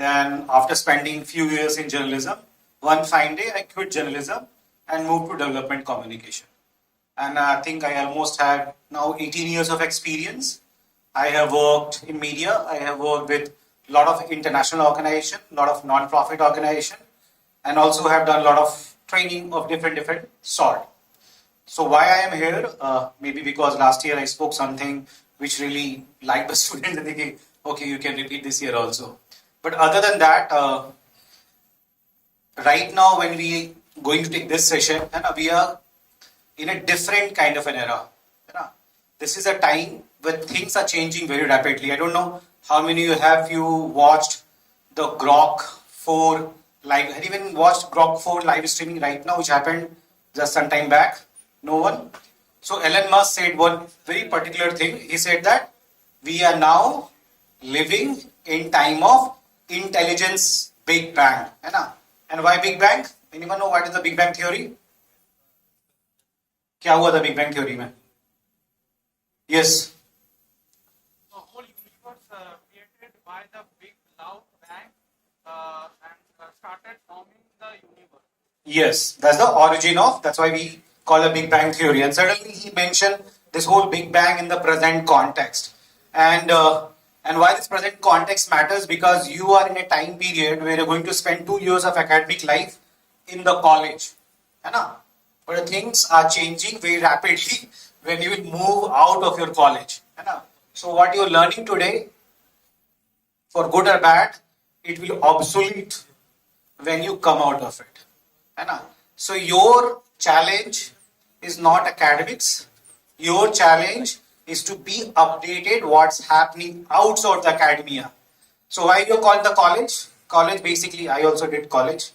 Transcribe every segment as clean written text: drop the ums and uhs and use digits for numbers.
Then after spending few years in journalism, one fine day I quit journalism and moved to development communication. And I think I almost have now 18 years of experience. I have worked in media. I have worked with a lot of international organization, a lot of non-profit organization, and also have done a lot of training of different sort. So why I am here? Maybe because last year I spoke something which really liked the students and thinking, okay, you can repeat this year also. But other than that, right now when we going to take this session, we are in a different kind of an era. This is a time when things are changing very rapidly. I don't know how many have you watched the Grok 4 live. Have you even watched Grok 4 live streaming right now, which happened just some time back? No one? So Elon Musk said one very particular thing. He said that we are now living in time of intelligence Big Bang. And why Big Bang? Anyone know what is the Big Bang theory? क्या हुआ था big bang theory में? Yes. The whole universe created by the big loud bang and started forming the universe. Yes, that's the origin of. That's why we call a Big Bang theory. And suddenly he mentioned this whole Big Bang in the present context. And why this present context matters, because you are in a time period where you're going to spend 2 years of academic life in the college. But things are changing very rapidly when you move out of your college. So what you're learning today, for good or bad, it will obsolete when you come out of it. So your challenge is not academics. Your challenge is to be updated what's happening outside the academia. So why you call the college? College basically, I also did college,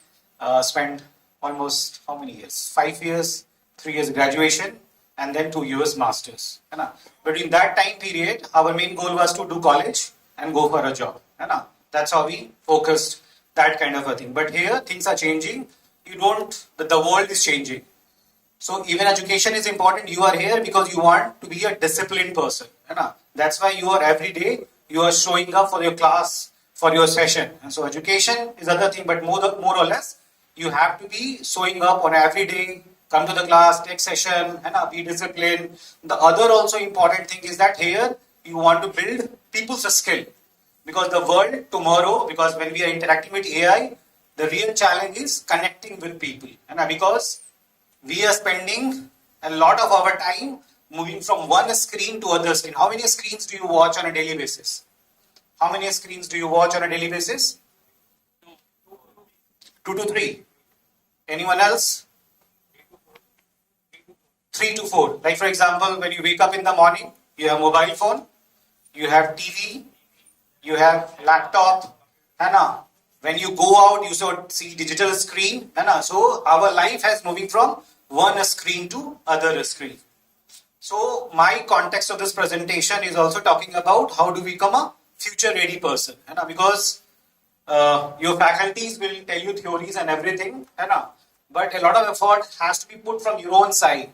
spent almost how many years? 5 years, 3 years graduation, and then 2 years masters. But in that time period, our main goal was to do college and go for a job. That's how we focused that kind of a thing. But here things are changing. The world is changing. So even education is important. You are here because you want to be a disciplined person. That's why you are every day, you are showing up for your class, for your session. And so education is other thing, but more or less, you have to be showing up on every day, come to the class, take session, and be disciplined. The other also important thing is that here you want to build people's skill. Because the world tomorrow, because when we are interacting with AI, the real challenge is connecting with people. Because we are spending a lot of our time moving from one screen to other screen. How many screens do you watch on a daily basis? How many screens do you watch on a daily basis? 2 to 3. Anyone else? 3 to 4. Like for example, when you wake up in the morning, you have mobile phone, you have TV, you have laptop, when you go out, you see digital screen. So our life has moving from one screen to other screen. So my context of this presentation is also talking about how to become a future ready person. Because your faculties will tell you theories and everything, but a lot of effort has to be put from your own side.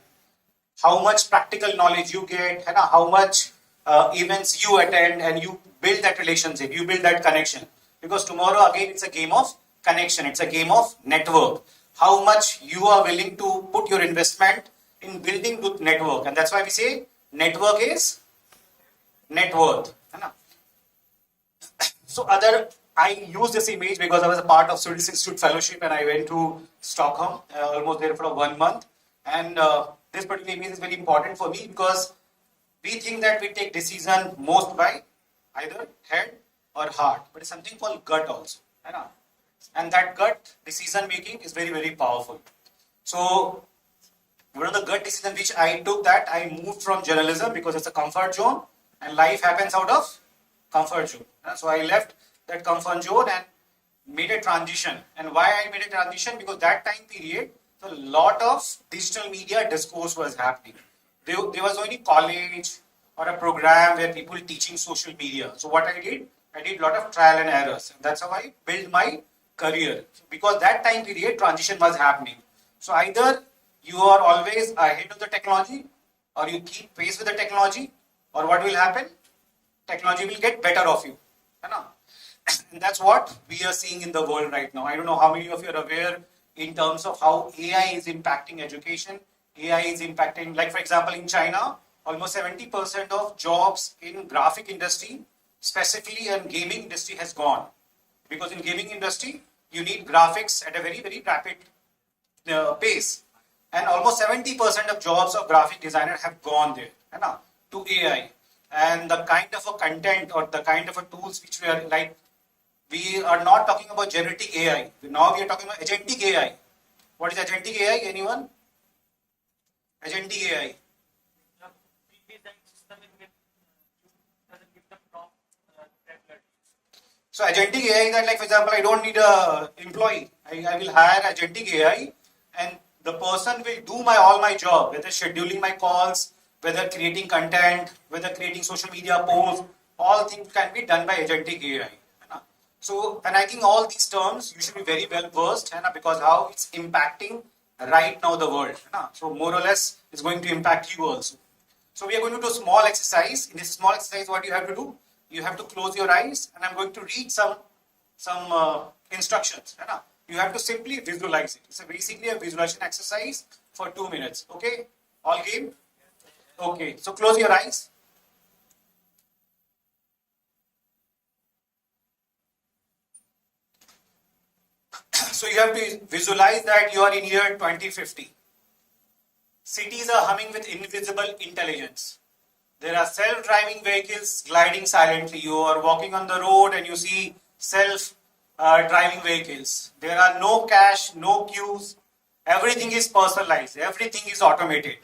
How much practical knowledge you get, how much events you attend, and you build that relationship, you build that connection. Because tomorrow again it's a game of connection, it's a game of network. How much you are willing to put your investment in building good network, and that's why we say network is net worth. So I use this image because I was a part of Swedish Institute Fellowship and I went to Stockholm, almost there for 1 month. And this particular image is very important for me because we think that we take decision most by either head or heart, but it's something called gut also. And that gut decision making is very powerful. So one of the gut decision which I took, that I moved from journalism because it's a comfort zone and life happens out of comfort zone. So I left that comfort zone and made a transition. And why I made a transition? Because that time period, a lot of digital media discourse was happening. There was only college or a program where people teaching social media. So what I did a lot of trial and errors. And that's how I built my career. Because that time period, transition was happening. So either you are always ahead of the technology, or you keep pace with the technology, or what will happen? Technology will get better of you. And that's what we are seeing in the world right now. I don't know how many of you are aware in terms of how AI is impacting education. AI is impacting, like for example, in China, almost 70% of jobs in graphic industry, specifically in gaming industry, has gone. Because in gaming industry, you need graphics at a very, very rapid pace. And almost 70% of jobs of graphic designer have gone there, to AI. And the kind of a content or the kind of a tools which we are like, we are not talking about generative AI. Now we are talking about agentic AI. What is agentic AI? Anyone? Agentic AI. The design system will get doesn't give the prompt regularly. So agentic AI is that, like for example, I don't need a employee. I will hire agentic AI, and the person will do all my job, whether scheduling my calls, whether creating content, whether creating social media posts. All things can be done by agentic AI. So, and I think all these terms you should be very well versed, because how it's impacting right now the world. So more or less, it's going to impact you also. So we are going to do a small exercise. In this small exercise, what you have to do? You have to close your eyes, and I'm going to read some instructions. You have to simply visualize it. It's basically a visualization exercise for 2 minutes. Okay, all game. Okay, so close your eyes. So you have to visualize that you are in year 2050. Cities are humming with invisible intelligence. There are self-driving vehicles gliding silently. You are walking on the road and you see self-driving vehicles. There are no cash, no queues. Everything is personalized. Everything is automated.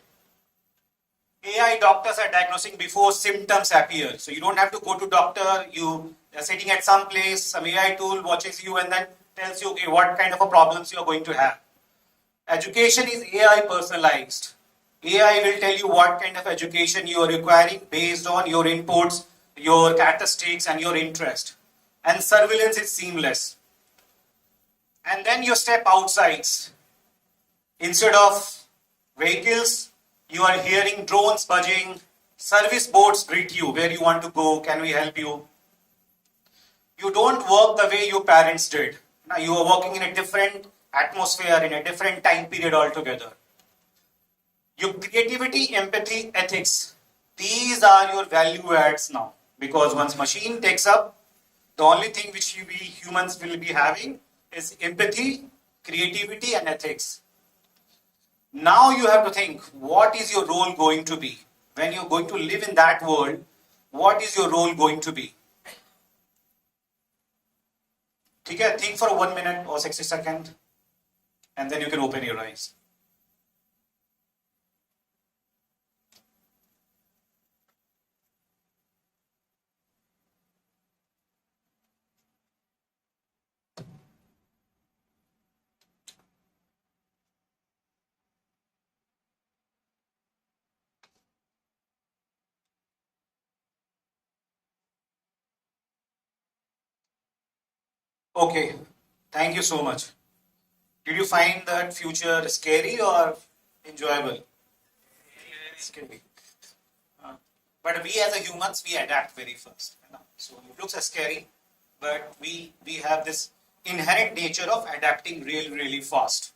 AI doctors are diagnosing before symptoms appear. So you don't have to go to doctor. You are sitting at some place. Some AI tool watches you and then tells you, okay, what kind of a problems you are going to have. Education is AI personalized. AI will tell you what kind of education you are requiring based on your inputs, your characteristics, and your interest. And surveillance is seamless. And then you step outside. Instead of vehicles, you are hearing drones buzzing, service boats greet you, where you want to go, can we help you? You don't work the way your parents did. Now you are working in a different atmosphere, in a different time period altogether. Your creativity, empathy, ethics, these are your value adds now. Because once machine takes up, the only thing which we humans will be having is empathy, creativity, and ethics. Now you have to think, what is your role going to be? When you're going to live in that world, what is your role going to be? Okay, think for 1 minute or 60 seconds, and then you can open your eyes. Okay, thank you so much. Did you find that future scary or enjoyable? Scary. But we as a humans, we adapt very fast. So it looks scary, but we have this inherent nature of adapting really, really fast.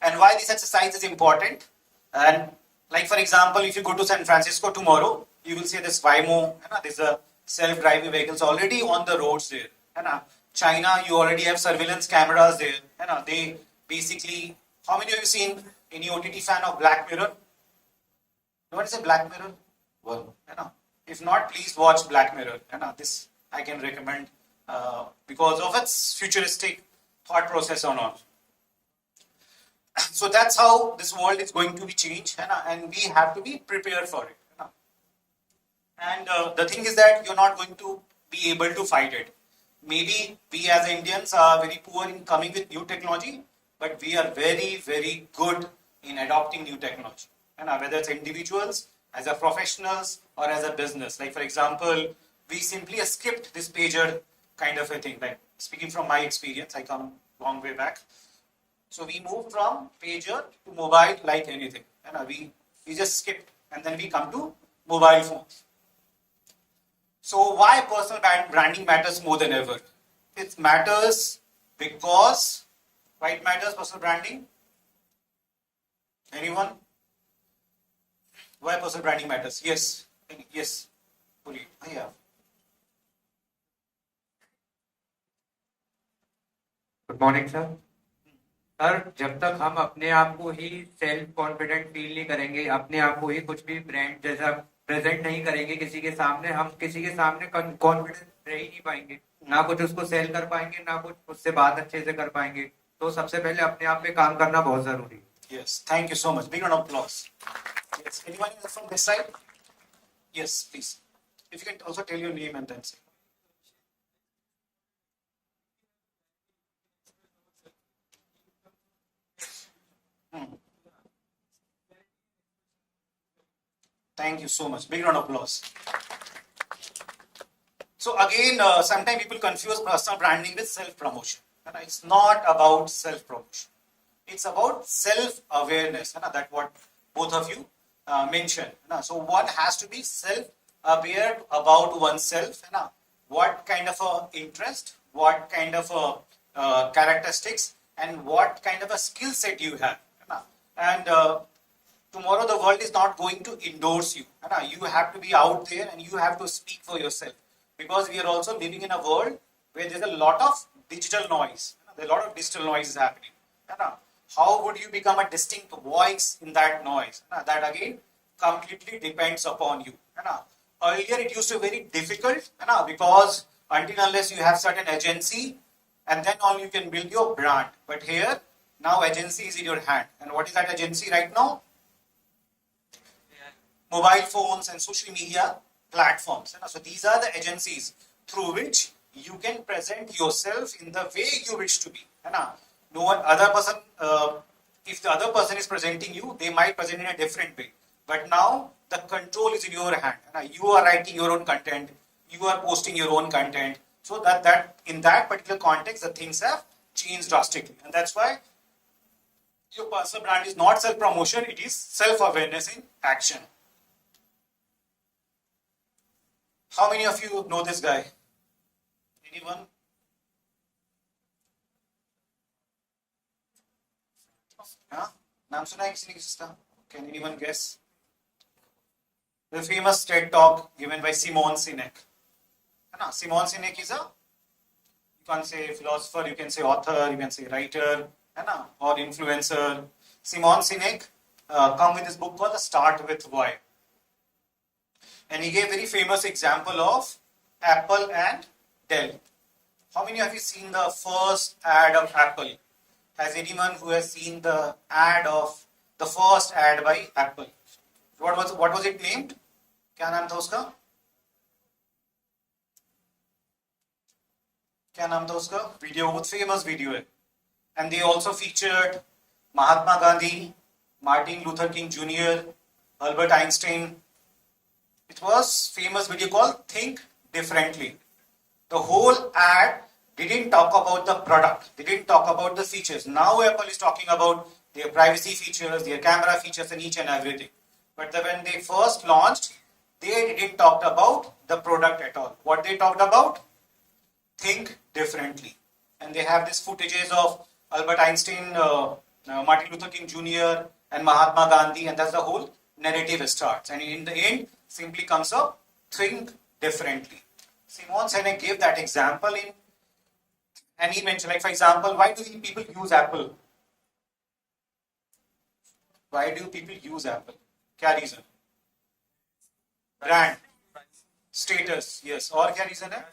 And why this exercise is important? And like for example, if you go to San Francisco tomorrow, you will see this Waymo, there's a self-driving vehicles already on the roads there. China, you already have surveillance cameras there. They basically, how many of you seen any OTT fan of Black Mirror? What is a Black Mirror? Well, if not, please watch Black Mirror. This I can recommend because of its futuristic thought process on all. So that's how this world is going to be changed, and we have to be prepared for it. And the thing is that you're not going to be able to fight it. Maybe we as Indians are very poor in coming with new technology, but we are very, very good in adopting new technology. Whether it's individuals, as a professionals, or as a business. Like for example, we simply skipped this pager kind of a thing. Like speaking from my experience, I come long way back. So we moved from pager to mobile like anything. We just skipped and then we come to mobile phones. So why personal branding matters more than ever? It matters because, why it matters, personal branding? Anyone? Why personal branding matters? Yes. Yes. Puri. Yeah. Good morning sir. Sir, जब तक हम अपने आप को ही self confident feel नहीं करेंगे, अपने आप को ही कुछ भी ब्रांड जैसा प्रेजेंट नहीं करेंगे किसी के सामने, हम किसी के सामने कॉन्फिडेंट रह ही नहीं पाएंगे, ना कुछ उसको सेल कर पाएंगे, ना कुछ उससे बात अच्छे से कर पाएंगे। तो सबसे पहले अपने आप पे काम करना बहुत जरूरी है। Yes, thank you so much. Big round of applause. Yes, anyone from this side? Yes, please. If you can also tell your name and then say. Thank you so much. Big round of applause. So again, sometimes people confuse personal branding with self-promotion. And it's not about self-promotion. It's about self-awareness. That's what both of you mentioned. So one has to be self-aware about oneself. What kind of a interest, what kind of a characteristics, and what kind of a skill set you have. And tomorrow the world is not going to endorse you. You have to be out there and you have to speak for yourself. Because we are also living in a world where there's a lot of digital noise. There's a lot of digital noise is happening. How would you become a distinct voice in that noise? That again completely depends upon you. Earlier it used to be very difficult because until unless you have certain agency and then only you can build your brand. But here now agency is in your hand. And what is that agency right now? Mobile phones and social media platforms. So these are the agencies through which you can present yourself in the way you wish to be. No one other person, if the other person is presenting you, they might present in a different way. But now the control is in your hand. You are writing your own content, you are posting your own content. So that in that particular context, the things have changed drastically. And that's why your personal brand is not self-promotion, it is self-awareness in action. How many of you know this guy? Anyone? नाम सुना है किसी ने किसका? Can anyone guess? The famous TED talk given by Simon Sinek. Simon Sinek is a, you can say philosopher, you can say author, you can say writer, or influencer. Simon Sinek come with this book called The Start With Why. And he gave very famous example of Apple and Dell. How many of you seen the first ad of Apple? Has anyone who has seen the first ad by Apple? What was it named? क्या नाम था उसका? क्या नाम था उसका? Video, बहुत famous video है. And they also featured Mahatma Gandhi, Martin Luther King Jr., Albert Einstein. It was famous video called Think Differently. The whole ad didn't talk about the product, they didn't talk about the features. Now Apple is talking about their privacy features, their camera features and each and everything. But when they first launched, they didn't talk about the product at all. What they talked about? Think differently. And they have these footages of Albert Einstein, Martin Luther King Jr. and Mahatma Gandhi, and that's the whole narrative starts. And in the end, simply comes up, think differently. Simon Sinek gave that example and he mentioned, like for example, why do people use Apple? Why do people use Apple? क्या reason? Brand, status, yes. और क्या reason है?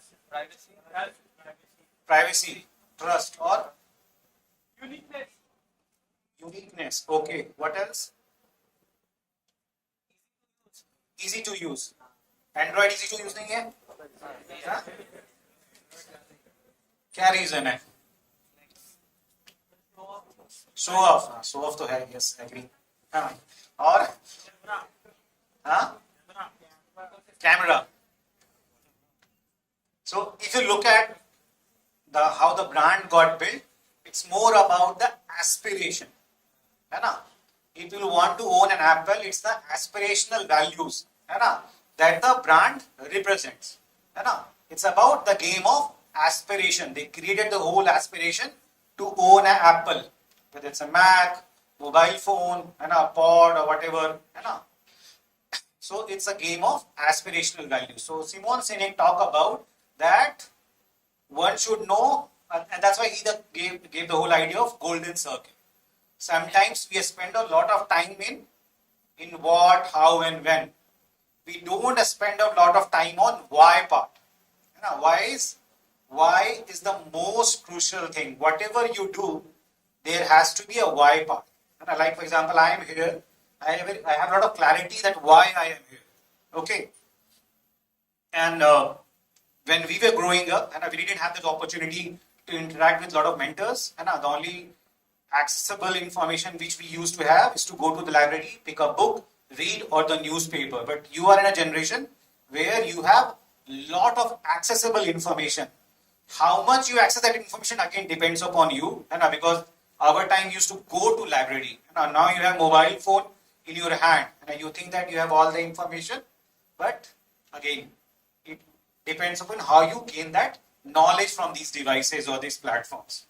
Privacy, trust, और uniqueness. Okay. What else? Easy to use. Android easy to use नहीं है? हाँ? क्या reason है? Show off. Show off तो है. Yes, agree. हाँ. और? हाँ? Camera. So if you look at how the brand got built, it's more about the aspiration. है ना? If you want to own an Apple, it's the aspirational values, है ना, that the brand represents. है ना? It's about the game of aspiration. They created the whole aspiration to own an Apple, whether it's a Mac, mobile phone, है ना, pod or whatever, है ना? So it's a game of aspirational value. So Simon Sinek talk about that one should know, and that's why he gave the whole idea of golden circle. Sometimes we spend a lot of time in what, how, and when. We don't spend a lot of time on why part. You know, why is the most crucial thing. Whatever you do, there has to be a why part. You know, like for example, I am here. I have a lot of clarity that why I am here. Okay. And when we were growing up, and we didn't have this opportunity to interact with a lot of mentors, and the only accessible information which we used to have is to go to the library, pick a book, read, or the newspaper. But you are in a generation where you have lot of accessible information. How much you access that information again depends upon you, and because our time used to go to library, and now you have mobile phone in your hand, and you think that you have all the information, but again it depends upon how you gain that knowledge from these devices or these platforms.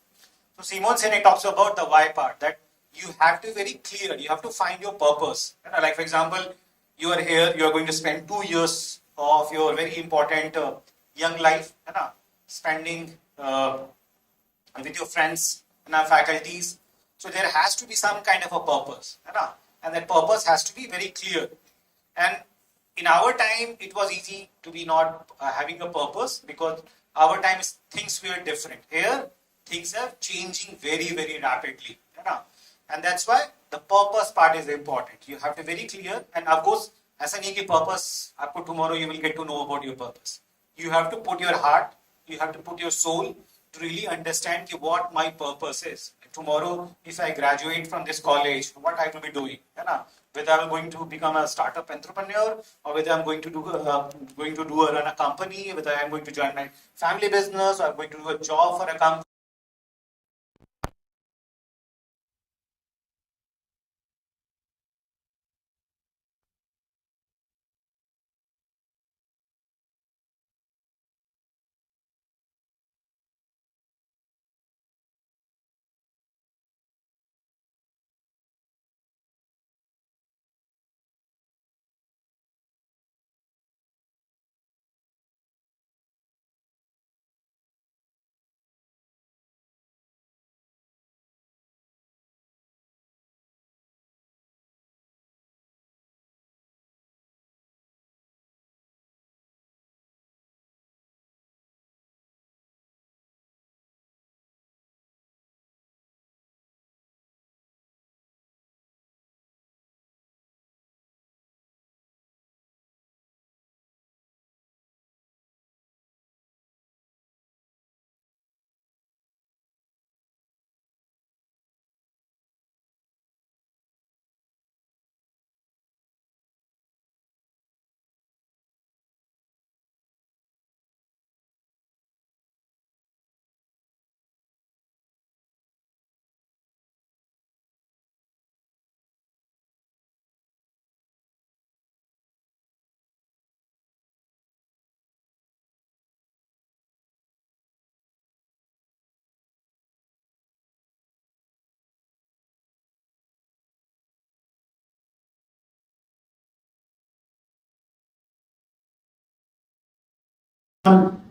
So Simon Sinek talks about the why part, that you have to be very clear, you have to find your purpose. Like for example, you are here, you are going to spend 2 years of your very important young life, spending with your friends and faculties. So there has to be some kind of a purpose, and that purpose has to be very clear. And in our time, it was easy to be not having a purpose because our time things were different. Here, things are changing very, very rapidly. And that's why the purpose part is important. You have to be very clear. And of course, ऐसा नहीं कि purpose, आपको tomorrow you will get to know about your purpose. You have to put your heart, you have to put your soul to really understand what my purpose is. Tomorrow, if I graduate from this college, what I will be doing? Whether I'm going to become a startup entrepreneur, or whether I'm going to run a company, whether I'm going to join my family business, or I'm going to do a job for a company.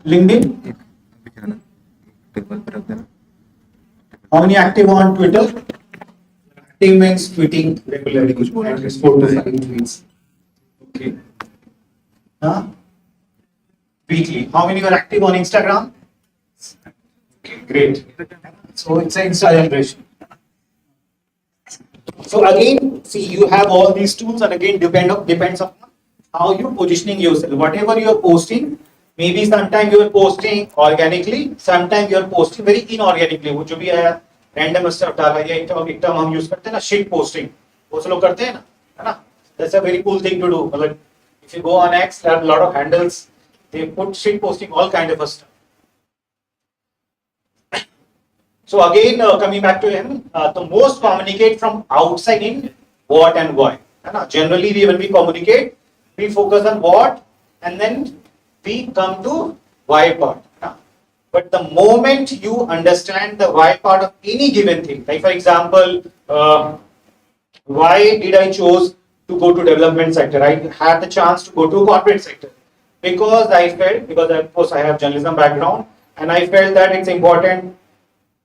LinkedIn? How many active on Twitter? Active means tweeting regularly. At least 4 to 5 tweets. Okay. Weekly. How many are active on Instagram? Okay, great. So it's an Insta generation. So again, see, you have all these tools, and again depends on how you're positioning yourself. Whatever you're posting, maybe sometimes you're posting organically, sometimes you're posting very inorganically. वो जो भी है random stuff डाला या एक term हम use करते हैं ना, shit posting. वो सब लोग करते हैं ना, है ना? That's a very cool thing to do. मतलब if you go on X, there are a lot of handles. They put shit posting all kind of stuff. So again, coming back to him, the most communicate from outside in what and why. Generally, when we communicate, we focus on what, and then we come to why part. But the moment you understand the why part of any given thing, like for example, why did I chose to go to development sector? I had the chance to go to corporate sector because I felt, because of course I have journalism background, and I felt that it's important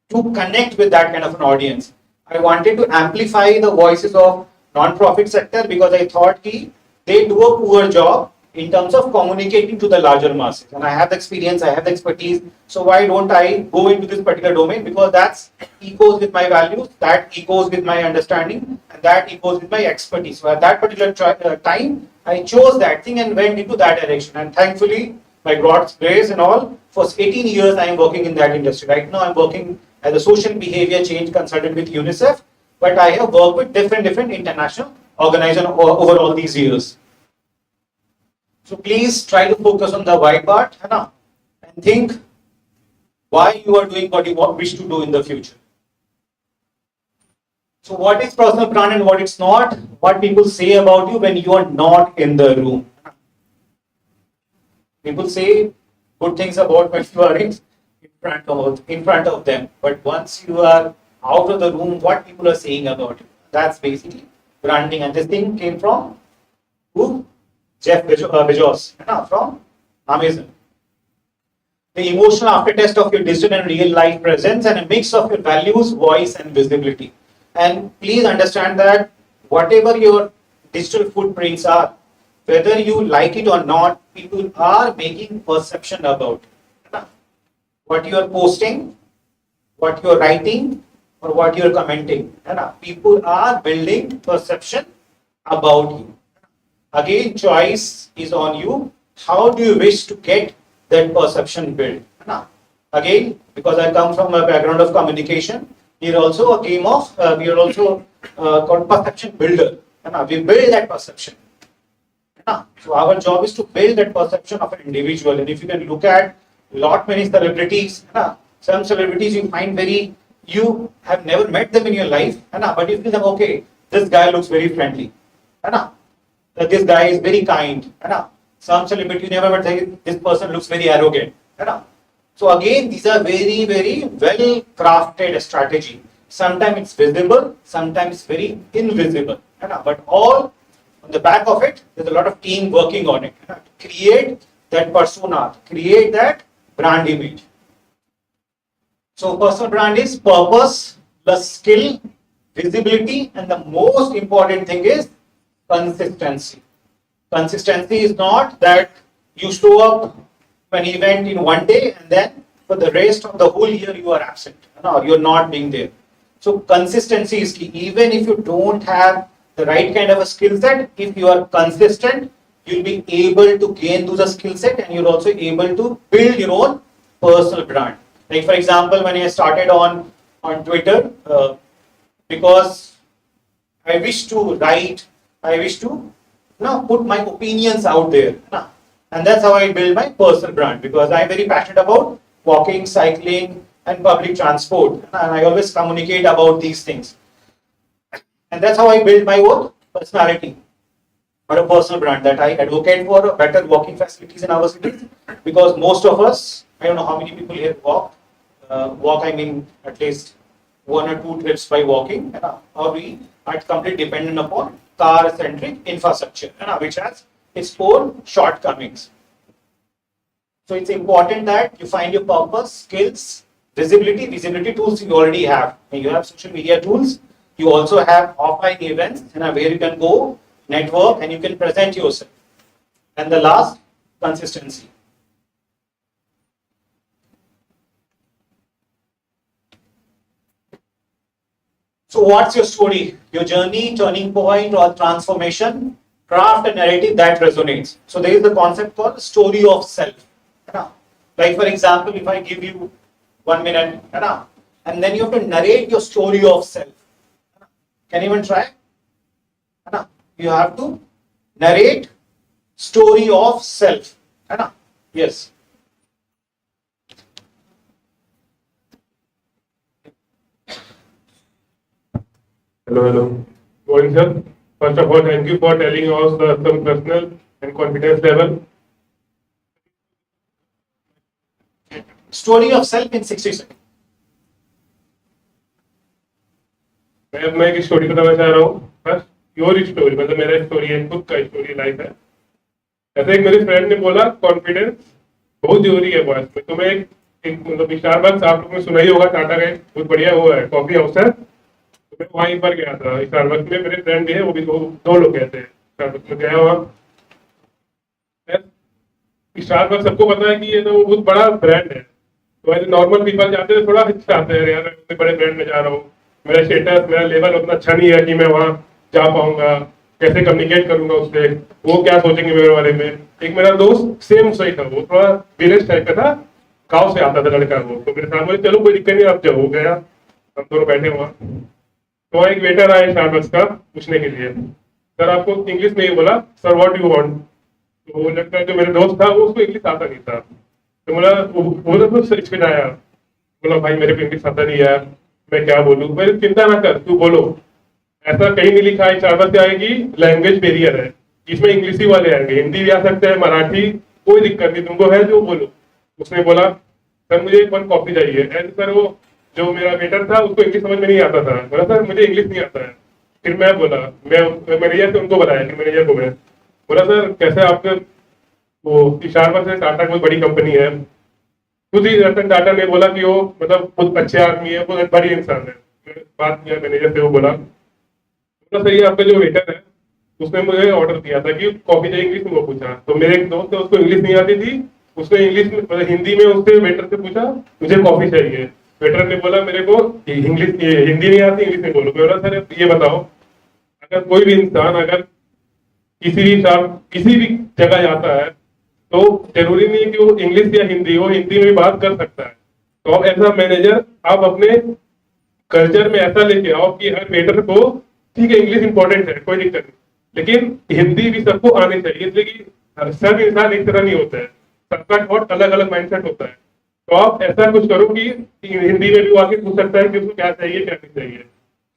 to connect with that kind of an audience. I wanted to amplify the voices of non-profit sector because I thought they do a poor job in terms of communicating to the larger masses. And I have the experience, I have the expertise. So why don't I go into this particular domain? Because that's echoes with my values, that echoes with my understanding, and that echoes with my expertise. So at that particular time, I chose that thing and went into that direction. And thankfully, by God's grace and all, for 18 years I am working in that industry. Right now I'm working as a social behavior change consultant with UNICEF, but I have worked with different international organizations over all these years. So please try to focus on the why part, and think why you are doing what you wish to do in the future. So what is personal brand and what it's not? What people say about you when you are not in the room. People say good things about when you are in front of them, but once you are out of the room, what people are saying about you. That's basically branding, and this thing came from who? Jeff Bezos, from Amazon. The emotional aftertaste of your digital and real life presence and a mix of your values, voice, and visibility. And please understand that whatever your digital footprints are, whether you like it or not, people are making perception about it. What you are posting, what you are writing, or what you are commenting. People are building perception about you. Again, choice is on you. How do you wish to get that perception built? Again, because I come from a background of communication, we are also a game of, we are also called perception builder. We build that perception. So our job is to build that perception of an individual. And if you can look at many celebrities, some celebrities you find you have never met them in your life, but you feel them, okay, this guy looks very friendly. That this guy is very kind. Some celebrity you never met, this person looks very arrogant. So again, these are very well crafted strategy. Sometimes it's visible, sometimes it's very invisible. But all on the back of it, there's a lot of team working on it to create that persona, create that brand image. So personal brand is purpose plus skill, visibility, and the most important thing is consistency. Consistency is not that you show up to an event in one day and then for the rest of the whole year you are absent. No, you're not being there. So consistency is key. Even if you don't have the right kind of a skill set, if you are consistent, you'll be able to gain those skill set and you're also able to build your own personal brand. Like for example, when I started on Twitter, because I wish to write, I wish to put my opinions out there. And that's how I build my personal brand, because I'm very passionate about walking, cycling, and public transport. And I always communicate about these things. And that's how I build my own personality or a personal brand, that I advocate for better walking facilities in our cities, because most of us, I don't know how many people here walk. I mean at least 1 or 2 trips by walking, or we are completely dependent upon car-centric infrastructure, which has its own shortcomings. So it's important that you find your purpose, skills, visibility. Visibility tools you already have. You have social media tools. You also have offline events, where you can go, network, and you can present yourself. And the last, consistency. So what's your story? Your journey, turning point, or transformation? Craft a narrative that resonates. So there is the concept called story of self. Like for example, if I give you 1 minute, and then you have to narrate your story of self. Can anyone try? You have to narrate story of self. Yes. Hello. Morning, sir. First of all, thank you for telling us some personal and confidence level. Story of self in 60 seconds. मैं अपना एक story बताना चाह रहा हूँ, बस your story, मतलब मेरा स्टोरी है, खुद का स्टोरी लाइफ है। ऐसे एक मेरे फ्रेंड ने बोला कॉन्फिडेंस बहुत जरूरी है बॉयज में। तो मैं एक मतलब स्टारबक्स आप लोगों ने सुना ही होगा, टाटा का एक बहुत बढ़िया वो है कॉफी हाउस है। तो मैं वहाँ एक बार गया था स्टारबक्स में, मेरे फ्रेंड भी है, वो भी दो लोग गए थे स्टारबक्स में, गया वहाँ। स्टारबक्स सबको पता है कि ये तो बहुत बड़ा ब्रांड है, तो ऐसे नॉर्मल पीपल जाते हैं थोड़ा हिचकिचाते हैं, यार मैं इतने बड़े ब्रांड में जा रहा हूँ, मेरा स्टेटस मेरा लेवल उतना अच्छा नहीं है कि मैं वहाँ जा पाऊंगा, कैसे कम्युनिकेट करूंगा उससे, वो क्या सोचेंगे मेरे बारे में। एक मेरा दोस्त सेम सही था, वो थोड़ा विलेज टाइप का था, गाँव से आता था लड़का वो, तो मेरे सामने चलो कोई दिक्कत नहीं आप जाओ, गया, हम दोनों बैठे वहाँ। तो वहाँ एक वेटर आया स्टारबक्स का पूछने के लिए, सर आपको इंग्लिश में ही बोला सर व्हाट यू वांट। तो वो लगता है जो मेरे दोस्त था वो उसको इंग्लिश आता नहीं था, तो बोला वो तो हिचकिचाया, बोला भाई मेरे को इंग्लिश आता नहीं यार, मैं क्या बोलूँ। मेरे चिंता ना कर तू बोलो, ऐसा कहीं नहीं लिखा है स्टारबक्स से आएगी लैंग्वेज बैरियर है, इसमें इंग्लिश ही वाले आएंगे, हिंदी भी आ सकते हैं, मराठी, कोई दिक्कत नहीं, तुमको है जो बोलो। उसने बोला सर मुझे एक वन कॉफी चाहिए। ऐसे सर वो जो मेरा वेटर था उसको इंग्लिश समझ में नहीं आता था, बोला सर मुझे इंग्लिश नहीं आता है। फिर मैं बोला, मैं मैनेजर से उनको बताया, फिर मैनेजर को मैं बोला सर कैसे आपके वो स्टारबक्स है, टाटा बहुत बड़ी कंपनी है, खुद ही रतन टाटा ने बोला कि वो मतलब बहुत अच्छे आदमी है, बहुत बड़ी इंसान है। मैंने बात किया मैनेजर से, वो बोला सर ये आपका जो वेटर है उसने मुझे ऑर्डर दिया था कि कॉफी चाहिए, इंग्लिश में वो पूछा, तो मेरे एक दोस्त है उसको इंग्लिश नहीं आती थी, उसने इंग्लिश में मतलब हिंदी में उससे वेटर से पूछा मुझे कॉफी चाहिए। वेटर ने बोला मेरे को इंग्लिश हिंदी नहीं आती, इंग्लिश में बोलो। मैं बोला सर ये बताओ, अगर कोई भी इंसान अगर किसी भी जगह जाता है तो जरूरी नहीं है कि वो इंग्लिश या हिंदी, वो हिंदी में भी बात कर सकता है। तो अब ऐसा मैनेजर आप अपने कल्चर में ऐसा लेके आओ कि हर वेटर को, ठीक है इंग्लिश इंपॉर्टेंट है कोई दिक्कत नहीं, लेकिन हिंदी भी सबको आनी चाहिए, इसलिए कि सब इंसान एक तरह नहीं होता है, सबका थॉट अलग अलग माइंडसेट होता है। तो आप ऐसा कुछ करो कि हिंदी में भी वो आके पूछ सकता है कि उसको क्या चाहिए क्या नहीं चाहिए।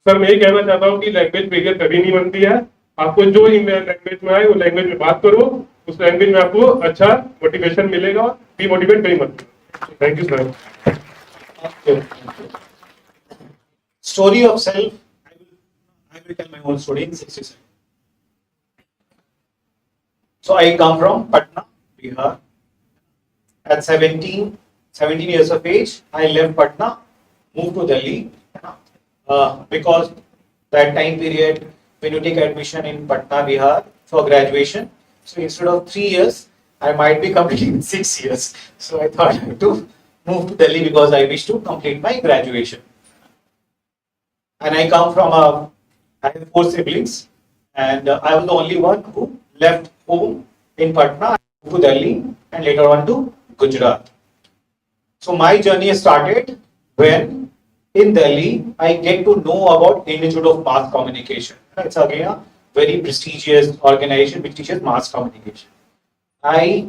सर मैं ये कहना चाहता हूँ कि लैंग्वेज बैरियर कभी नहीं बनती है, आपको जो लैंग्वेज में आए वो लैंग्वेज में बात करो, उस लैंग्वेज में आपको अच्छा मोटिवेशन मिलेगा, डिमोटिवेट कहीं मत। Thank you sir. Story of self. I will tell my own story in 60 seconds. So I come from Patna, Bihar. At 17 years of age, I left Patna, moved to Delhi, because that time period when you take admission in Patna, Bihar for graduation, so instead of 3 years, I might be completing in 6 years. So I thought I had to move to Delhi because I wish to complete my graduation. And I come from I have 4 siblings, and I was the only one who left home in Patna to Delhi and later on to Gujarat. So my journey started when in Delhi I get to know about Institute of Mass Communication. It's again a very prestigious organization which teaches mass communication. I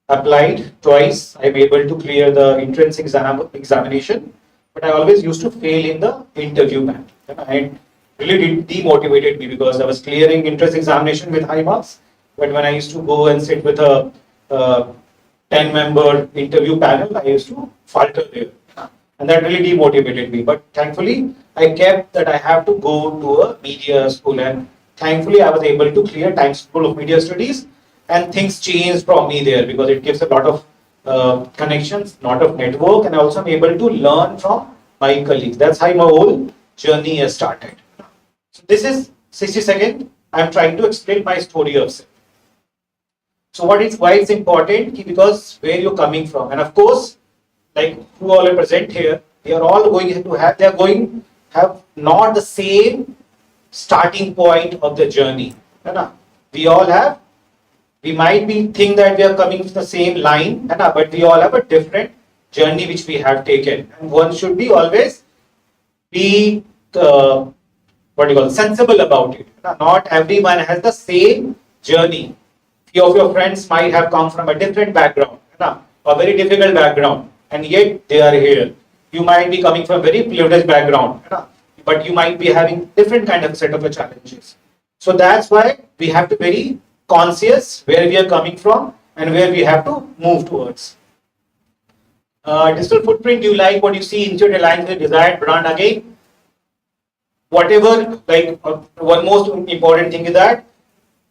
applied twice. I am able to clear the entrance examination, but I always used to fail in the interview band. And really demotivated me because I was clearing entrance examination with high marks, but when I used to go and sit with a 10-member interview panel, I used to falter there, and that really demotivated me. But thankfully, I kept that I have to go to a media school, and thankfully, I was able to clear Times School of Media Studies, and things changed from me there because it gives a lot of connections, lot of network, and I also am able to learn from my colleagues. That's how my whole journey has started. So this is 60 seconds. I'm trying to explain my story of self. So why it's important? Because where you're coming from, and of course, like who all are present here, they are all going to have not the same starting point of the journey. We all have. We might be think that we are coming from the same line, but we all have a different journey which we have taken, and one should be always be sensible about it. Not everyone has the same journey. Few of your friends might have come from a different background, a very difficult background, and yet they are here. You might be coming from a very privileged background, but you might be having different kind of set of challenges. So that's why we have to be very conscious where we are coming from and where we have to move towards. Digital footprint, you like what you see into the line with the desired brand again. Whatever, like one most important thing is that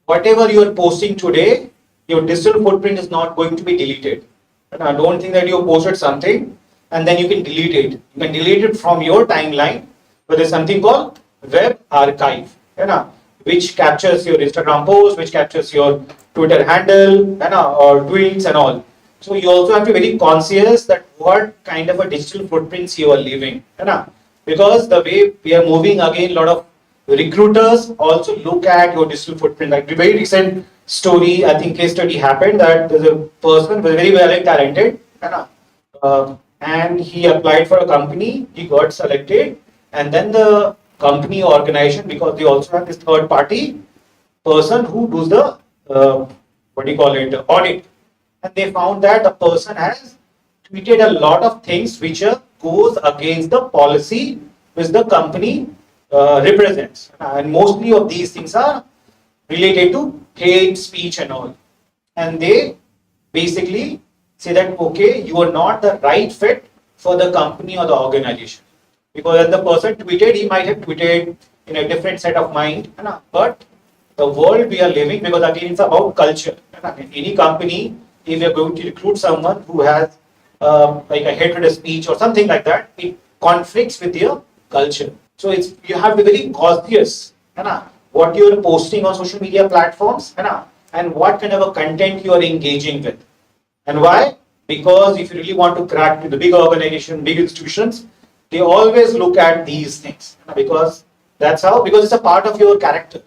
whatever you are posting today, your digital footprint is not going to be deleted. And I don't think that you posted something and then you can delete it. You can delete it from your timeline, but there's something called web archive, which captures your Instagram post, which captures your Twitter handle, or tweets and all. So you also have to be very conscious that what kind of a digital footprints you are leaving, because the way we are moving again, a lot of recruiters also look at your digital footprint. Like the very recent story, I think case study happened that there's a person who was very well talented, and he applied for a company, he got selected, and then the company organization, because they also have this third party person who does the what do you call it, audit, and they found that the person has tweeted a lot of things which goes against the policy which the company represents, and mostly of these things are related to hate speech and all, and they basically say that okay, you are not the right fit for the company or the organization, because when the person tweeted, he might have tweeted in a different set of mind, but the world we are living, because again it's about culture. In any company, if you're going to recruit someone who has like a hatred speech or something like that, it conflicts with your culture. So it's, you have to be very cautious what you're posting on social media platforms, and what kind of a content you are engaging with. And why? Because if you really want to crack to the big organization, big institutions, they always look at these things, because that's how, because it's a part of your character.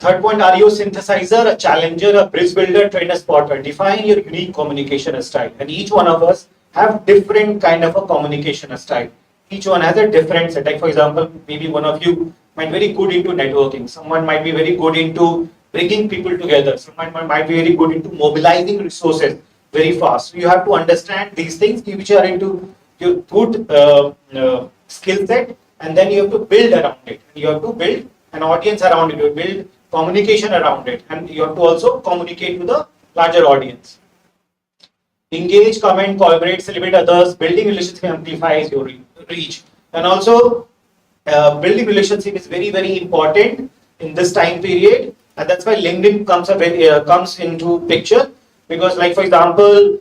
Third point, are you a synthesizer, a challenger, a bridge builder, trend spotter? Define your unique communication style. And each one of us have different kind of a communication style. Each one has a different set. Like for example, maybe one of you might be very good into networking. Someone might be very good into bringing people together. Someone might be very good into mobilizing resources very fast. So you have to understand these things which are into your good skill set, and then you have to build around it. You have to build an audience around it. You build communication around it, and you have to also communicate to the larger audience. Engage, comment, collaborate, celebrate others. Building relationship amplifies your reach, and also building relationship is very very important in this time period, and that's why LinkedIn comes into picture. Because like for example,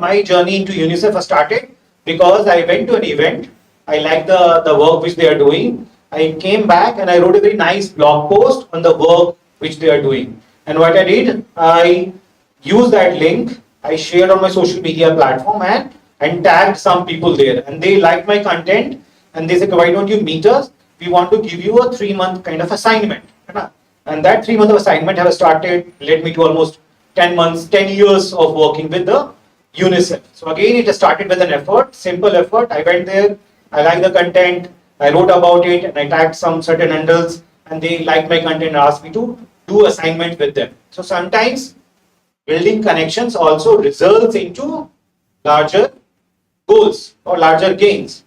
my journey into UNICEF started because I went to an event. I liked the work which they are doing. I came back and I wrote a very nice blog post on the work which they are doing. And what I did, I used that link, I shared on my social media platform, and tagged some people there. And they liked my content, and they said, why don't you meet us? We want to give you a 3-month kind of assignment. And that 3-month of assignment have started, led me to almost 10 months, 10 years of working with the UNICEF. So again, it started with an effort, simple effort. I went there, I liked the content, I wrote about it, and I tagged some certain handles, and they liked my content and asked me to do assignment with them. So sometimes building connections also results into larger goals or larger gains.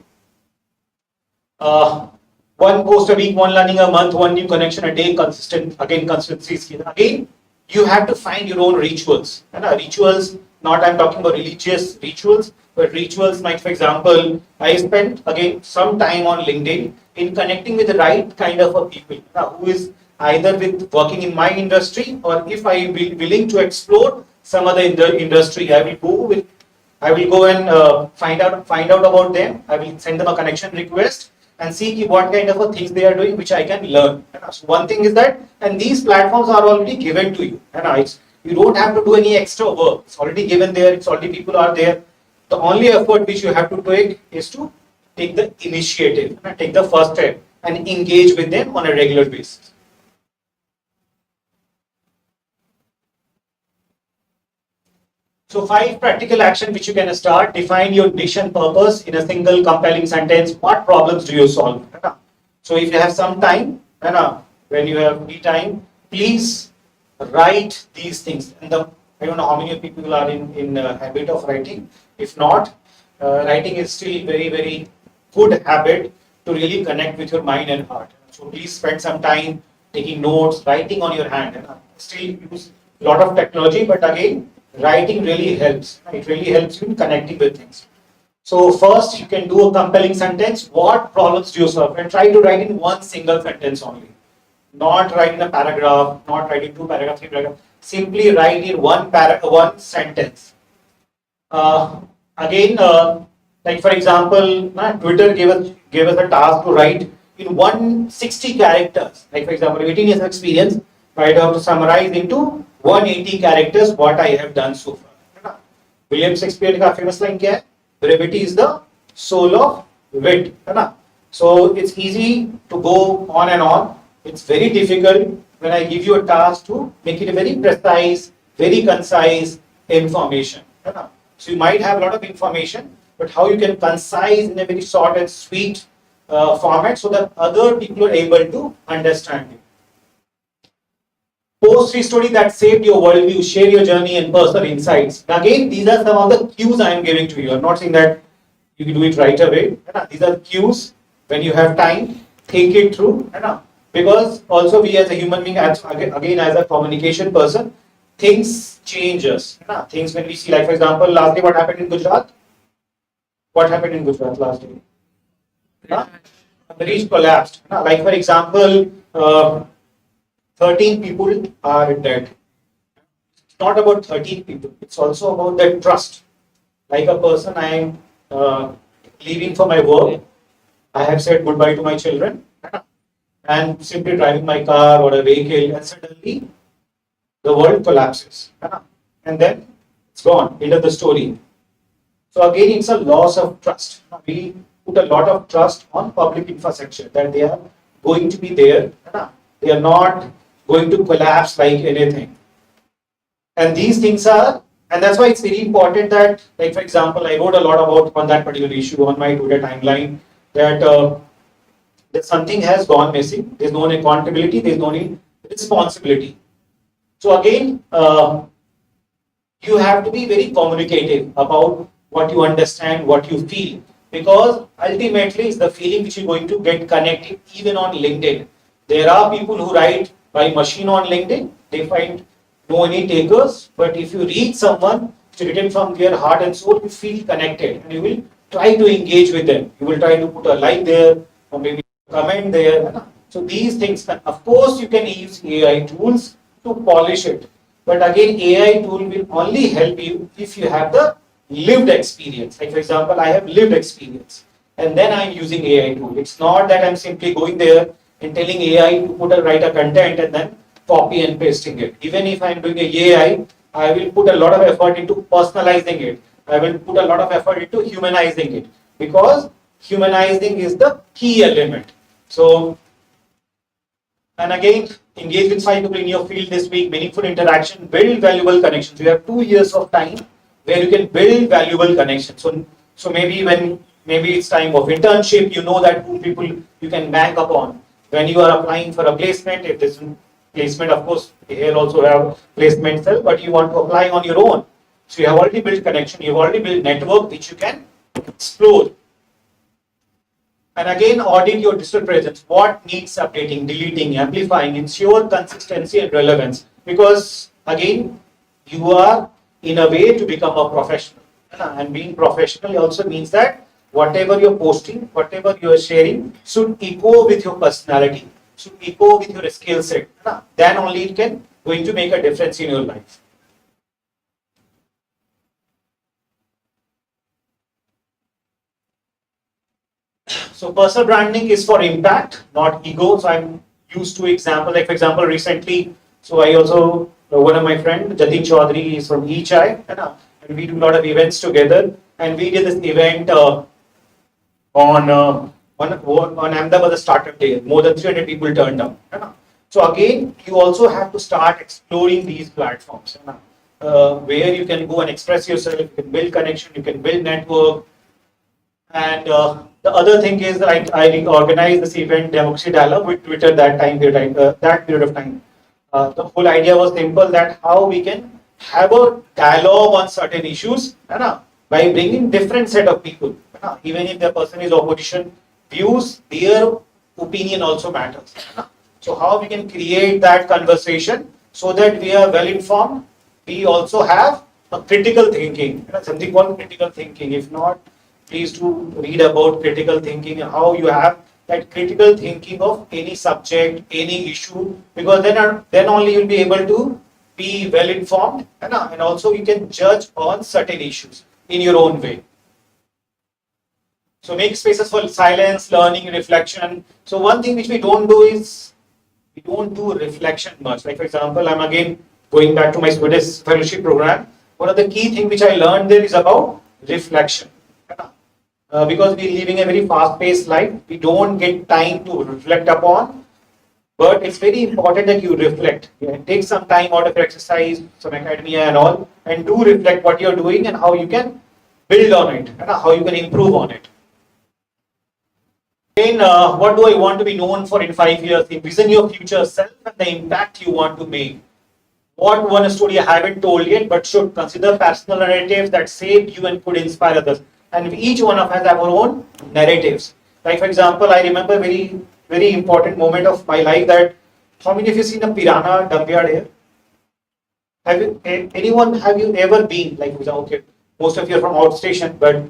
One post a week, one learning a month, one new connection a day, consistent, again consistency is key. Again, you have to find your own rituals. Rituals, not I'm talking about religious rituals, but rituals like, for example, I spent again some time on LinkedIn in connecting with the right kind of a people who is either with working in my industry, or if I be willing to explore some other industry, I will go and find out about them. I will send them a connection request and see what kind of a things they are doing, which I can learn. So one thing is that, and these platforms are already given to you. You don't have to do any extra work. It's already given there. It's already people are there. The only effort which you have to take is to take the initiative, take the first step, and engage with them on a regular basis. So 5 practical action which you can start. Define your mission purpose in a single compelling sentence. What problems do you solve? So if you have some time, when you have free time, please write these things. And I don't know how many people are in habit of writing. If not, writing is still very very good habit to really connect with your mind and heart. So please spend some time taking notes, writing on your hand. Still use a lot of technology, but again, writing really helps. It really helps you in connecting with things. So first you can do a compelling sentence. What problems do you solve? And try to write in one single sentence only. Not write in a paragraph, not writing two paragraphs, three paragraphs. Simply write in one sentence. Uh, again, like for example, Twitter gave us a task to write in 160 characters. Like for example, 18 years of experience, I have to summarize into 180 characters what I have done so far. William Shakespeare का famous line क्या है? Brevity is the soul of wit, है ना? So it's easy to go on and on. It's very difficult when I give you a task to make it a very precise, very concise information, है ना? So you might have a lot of information, but how you can concise in a very short and sweet format so that other people are able to understand you. Post story that shaped your worldview, share your journey and personal insights. Again, these are some of the cues I am giving to you. I'm not saying that you can do it right away. These are cues. When you have time, think it through. Because also we as a human being, again as a communication person, things change us. Things when we see, like for example, last day what happened in Gujarat? What happened in Gujarat last day? The bridge collapsed. Like for example, 13 people are dead. It's not about 13 people. It's also about that trust. Like a person, I am leaving for my work. I have said goodbye to my children and simply driving my car or a vehicle, and suddenly the world collapses. And then it's gone. End of the story. So again, it's a loss of trust. We put a lot of trust on public infrastructure that they are going to be there. They are not going to collapse like anything. And these things are, and that's why it's very important that, like for example, I wrote a lot about on that particular issue on my Twitter timeline that that something has gone missing. There's no accountability. There's no responsibility. So again, you have to be very communicative about what you understand, what you feel, because ultimately it's the feeling which you're going to get connected even on LinkedIn. There are people who write by machine on LinkedIn, they find no any takers, but if you read someone, it's written from their heart and soul, you feel connected and you will try to engage with them. You will try to put a like there or maybe comment there. So these things, of course you can use AI tools to polish it, but again AI tool will only help you if you have the lived experience. Like for example, I have lived experience and then I'm using AI tool. It's not that I'm simply going there and telling AI to write a content and then copy and pasting it. Even if I'm doing a AI, I will put a lot of effort into personalizing it. I will put a lot of effort into humanizing it, because humanizing is the key element. So, and again, engage with 5 people in your field this week, meaningful interaction, build valuable connections. You have 2 years of time where you can build valuable connections. So maybe it's time of internship, you know that 2 people you can bank upon. When you are applying for a placement, if this placement, of course, here also have placement cell, but you want to apply on your own. So you have already built connection, you have already built network which you can explore. And again, audit your digital presence. What needs updating, deleting, amplifying, ensure consistency and relevance. Because again, you are in a way to become a professional. And being professional also means that whatever you're posting, whatever you're sharing should echo with your personality, should echo with your skill set. Then only it can going to make a difference in your life. So personal branding is for impact, not ego. So I'm used to example, like for example, recently, so I also, one of my friend, Jatin Chaudhary is from eChai, and we do a lot of events together, and we did this event on Ahmedabad, the startup day. More than 300 people turned up. So again, you also have to start exploring these platforms, where you can go and express yourself, you can build connection, you can build network. And the other thing is that I organized this event, Democracy Dialogue, with Twitter that period of time. The whole idea was simple, that how we can have a dialogue on certain issues by bringing different set of people. Even if the person is opposition views, their opinion also matters. So how we can create that conversation so that we are well informed, we also have a critical thinking, something called critical thinking. If not, please do read about critical thinking and how you have that critical thinking of any subject, any issue, because then only you'll be able to be well informed, and also you can judge on certain issues in your own way. So make spaces for silence, learning, reflection. So one thing which we don't do is we don't do reflection much. Like for example, I'm again going back to my Swedish fellowship program. One of the key things which I learned there is about reflection. Because we're living a very fast-paced life, we don't get time to reflect upon. But it's very important that you reflect. Take some time out of your exercise, some academia and all, and do reflect what you're doing and how you can build on it, and how you can improve on it. Then, what do I want to be known for in 5 years? Envision your future self and the impact you want to make. What one story I haven't told yet, but should consider personal narratives that saved you and could inspire others. And each one of us have our own narratives. Like for example, I remember very important moment of my life that how many of you seen a piranha dump-yard here? Have you ever been like, okay, most of you are from outstation, but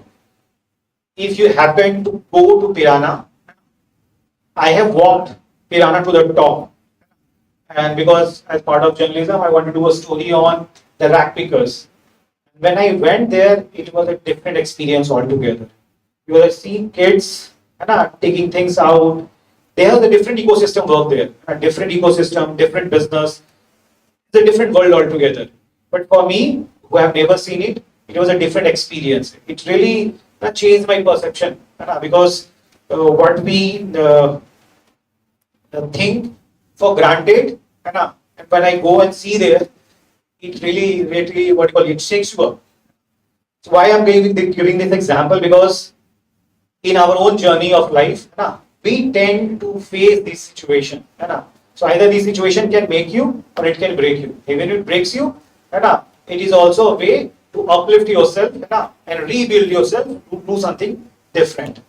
if you happen to go to piranha, I have walked piranha to the top. And because as part of journalism, I want to do a story on the rack pickers. When I went there, it was a different experience altogether. You will see kids taking things out. They have a different ecosystem work there, a different ecosystem, different business. It's a different world altogether. But for me, who have never seen it, it was a different experience. It really changed my perception because what we think for granted, and when I go and see there, it really, what you call it, shakes you up. So why I'm giving this example, because in our own journey of life, we tend to face this situation. So either this situation can make you or it can break you. Even if it breaks you, it is also a way to uplift yourself and rebuild yourself to do something different.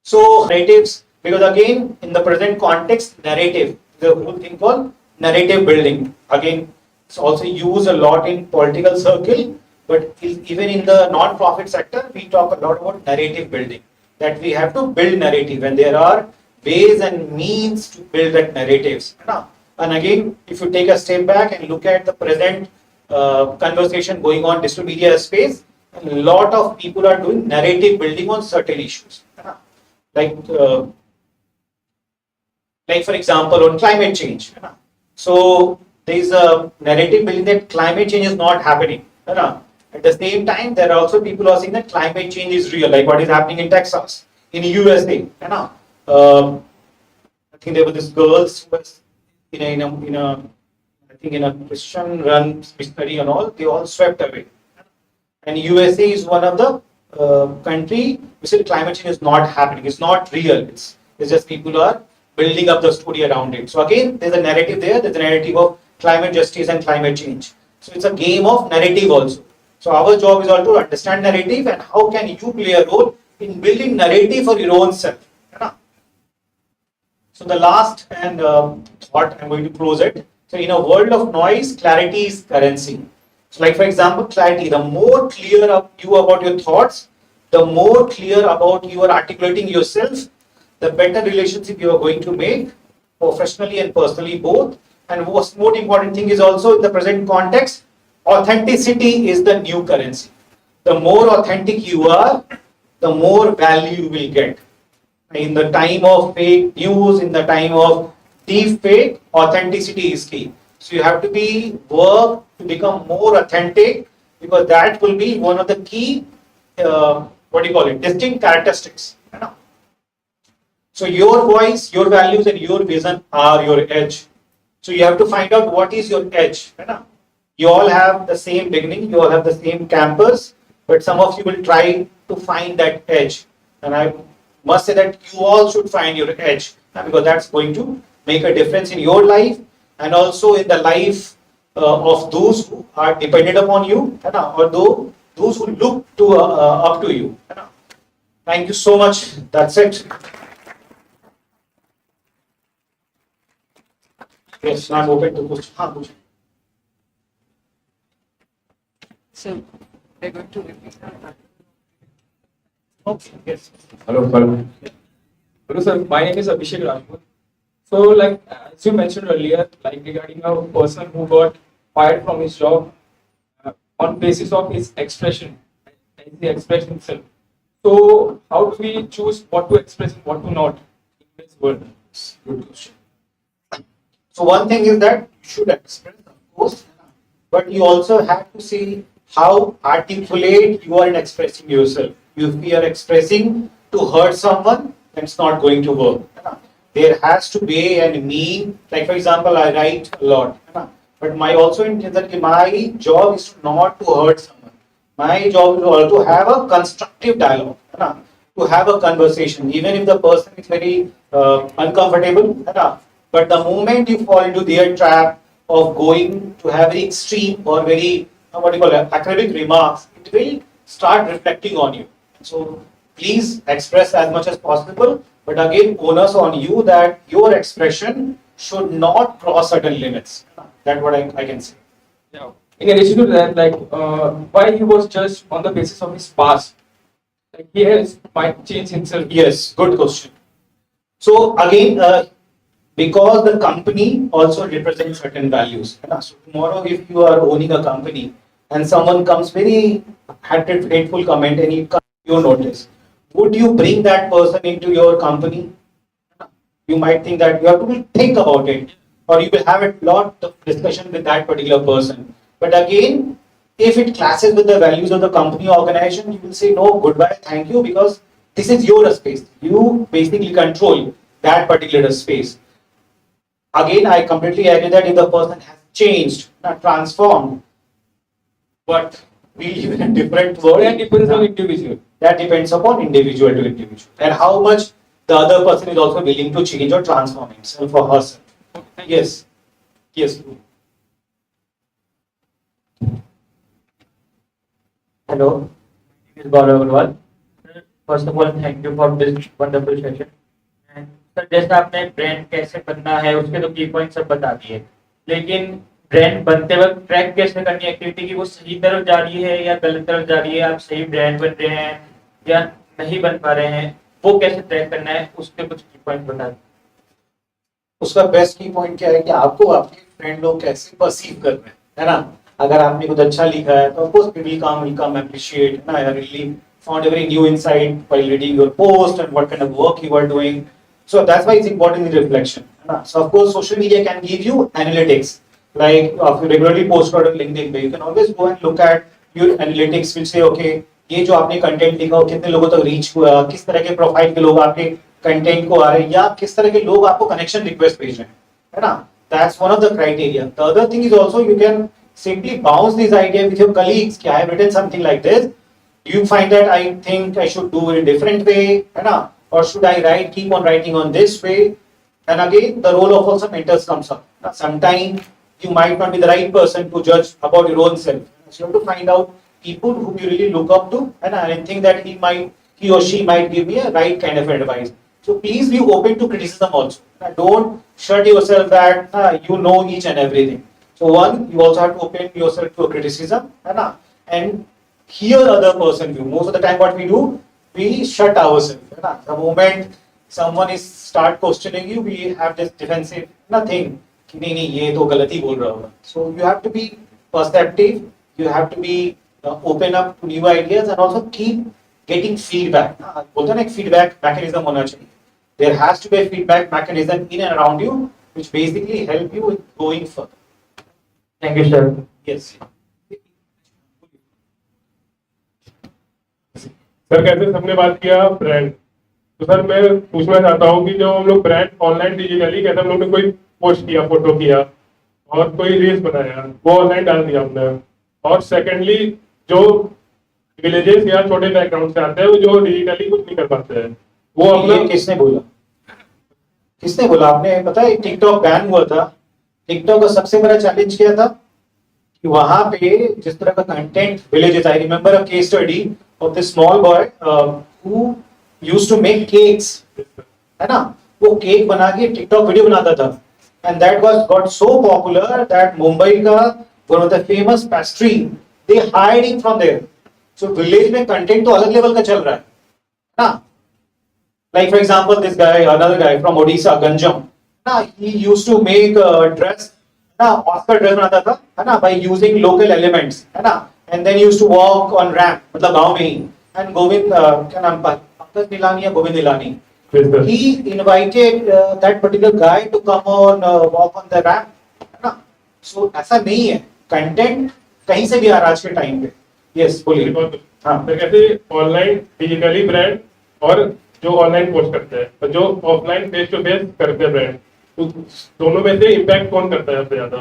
So narratives, because again, in the present context, narrative, the whole thing called narrative building. Again, it's also used a lot in political circle, but even in the non-profit sector, we talk a lot about narrative building. That we have to build narrative, and there are ways and means to build that narratives. And again, if you take a step back and look at the present conversation going on digital media space, a lot of people are doing narrative building on certain issues. Like for example, on climate change. So there is a narrative building that climate change is not happening. At the same time, there are also people who are saying that climate change is real, like what is happening in Texas, in USA. I think there were these girls who was in a Christian run missionary and all, they all swept away. And USA is one of the country which said climate change is not happening, it's not real, it's just people are building up the story around it. So again, there's a narrative there, there's a narrative of climate justice and climate change. So it's a game of narrative also. So our job is also to understand narrative and how can you play a role in building narrative for your own self. So the last and thought, I'm going to close it. So in a world of noise, clarity is currency. So like for example, clarity, the more clear you about your thoughts, the more clear about you are articulating yourself, the better relationship you are going to make, professionally and personally both. And most important thing is also in the present context, authenticity is the new currency. The more authentic you are, the more value you will get. In the time of fake news, in the time of deep fake, authenticity is key. So you have to work to become more authentic, because that will be one of the key, distinct characteristics. So your voice, your values and your vision are your edge. So you have to find out what is your edge. You all have the same beginning, you all have the same campus, but some of you will try to find that edge. And I must say that you all should find your edge, because that's going to make a difference in your life and also in the life of those who are dependent upon you, or those who look up to you. Thank you so much. That's it. Yes, I'm open to questions. So they're going to repeat that. Okay, yes. Hello, hello. Hello, sir. My name is Abhishek Rajput. So, like as you mentioned earlier, like regarding a person who got fired from his job on basis of his expression, like the expression itself. So, how do we choose what to express and what to not in this world? Good question. So one thing is that you should express, of course, but you also have to see how articulate you are in expressing yourself. If you are expressing to hurt someone, then it's not going to work. There has to be a mean, like for example, I write a lot, but my also intent that my job is not to hurt someone. My job is also to have a constructive dialogue, to have a conversation, even if the person is very uncomfortable. But the moment you fall into their trap of going to have very extreme or very what do you call it, academic remarks, it will start reflecting on you. So please express as much as possible, but again, onus on you that your expression should not cross certain limits. That's what I can say. Yeah. In addition to that, like why he was judged on the basis of his past, like he has might change himself. Yes, good question. So again, because the company also represents certain values. So tomorrow, if you are owning a company and someone comes very hateful comment and you notice, would you bring that person into your company? You might think that you have to think about it, or you will have a lot of discussion with that particular person. But again, if it clashes with the values of the company or organization, you will say no, goodbye, thank you, because this is your space. You basically control that particular space. Again, I completely agree that if the person has changed, not transformed, but we live in a different world. That depends on individual. That depends upon individual to individual, and how much the other person is also willing to change or transform himself or herself. Yes, yes. Hello, this is Gaurav Agarwal. Sir, first of all, thank you for this wonderful session. And sir जैसे आपने brand कैसे बनना है उसके तो की point सब बता दिए, लेकिन ब्रांड बनते वक्त ट्रैक कैसे करनी एक्टिविटी की वो सही तरफ जा रही है या गलत तरफ जा रही है, आप सही ब्रांड बन रहे हैं या नहीं बन पा रहे हैं, वो कैसे ट्रैक करना है उसके कुछ की पॉइंट बता दें। उसका बेस्ट की पॉइंट क्या है कि आपको आपके फ्रेंड लोग कैसे परसीव कर रहे हैं, है ना। अगर आपने कुछ अच्छा लिखा है तो of course people will come appreciate, है ना, I really found a very new insight while reading your post and what kind of work you are doing. So that's why it's important in reflection, है ना. So of course social media can give you analytics, like if you regularly post on LinkedIn पे, you can always go and look at your analytics, will say okay, ये जो आपने content लिखा हो कितने लोगों तक रीच हुआ, किस तरह के प्रोफाइल के लोग आपके कंटेंट को आ रहे हैं, या किस तरह के लोग आपको कनेक्शन रिक्वेस्ट भेज रहे हैं, है ना. That's one of the criteria. The other thing is also you can simply bounce this idea with your colleagues. I have written something like this. Do you find that I think I should do it a different way, है ना? Or should I keep on writing on this way? And again, the role of also mentors comes up. Sometimes you might not be the right person to judge about your own self. So you have to find out people whom you really look up to, and I think that he or she might give me a right kind of advice. So please be open to criticism also. Don't shut yourself that you know each and everything. So one, you also have to open yourself to a criticism, and hear other person view. Most of the time what we do, we shut ourselves. The moment someone is start questioning you, we have this defensive nothing. ये तो गलत ही बोल रहा होगा. So you have to be perceptive, you have to be open up to new ideas, and also keep getting feedback. बोलते हैं ना, एक feedback mechanism होना चाहिए. There has to be a feedback mechanism in and around you, which basically help you with going further. Thank you, sir. Yes. Sir कैसे सबने बात किया ब्रांड, तो सर मैं पूछना चाहता हूँ कि जो हम लोग ब्रांड ऑनलाइन डिजिटली कैसे हम लोग ने कोई पोस्ट किया, फोटो किया और कोई रील्स बनाया, वो ऑनलाइन डाल दिया हमने, और सेकेंडली जो विलेजेस या छोटे बैकग्राउंड से आते हैं वो जो डिजिटली कुछ नहीं कर पाते हैं, वो अपना किसने बोला? किसने बोला? आपने पता है टिकटॉक बैन हुआ था. टिकटॉक का सबसे बड़ा चैलेंज क्या था कि वहां पे जिस तरह का content villages, I remember a case study of the small boy who used to make cakes, है ना. वो केक बना के टिकटॉक वीडियो बनाता था, and that was got so popular that Mumbai का one of the famous pastry they hiding from there. So village में content तो अलग level का चल रहा है ना. Like for example, this guy, another guy from Odisha, Ganjam, ना, he used to make a dress, ना, Oscar dress बनाता था, है ना, by using local elements, है ना, and then he used to walk on ramp, मतलब गांव में ही, and Govind, क्या नाम था, पंकज निलानी या Govind Nihalani, he invited that particular guy to come on walk on the ramp, है ना, so ऐसा नहीं है, content कहीं से भी आ रहा है आज के टाइम पे. Yes, बोलिए. हाँ. तो कैसे ऑनलाइन डिजिटली ब्रांड और जो ऑनलाइन पोस्ट करते हैं और जो ऑफलाइन फेस टू फेस करते हैं ब्रांड, तो दोनों में से इम्पैक्ट कौन करता है सबसे ज्यादा?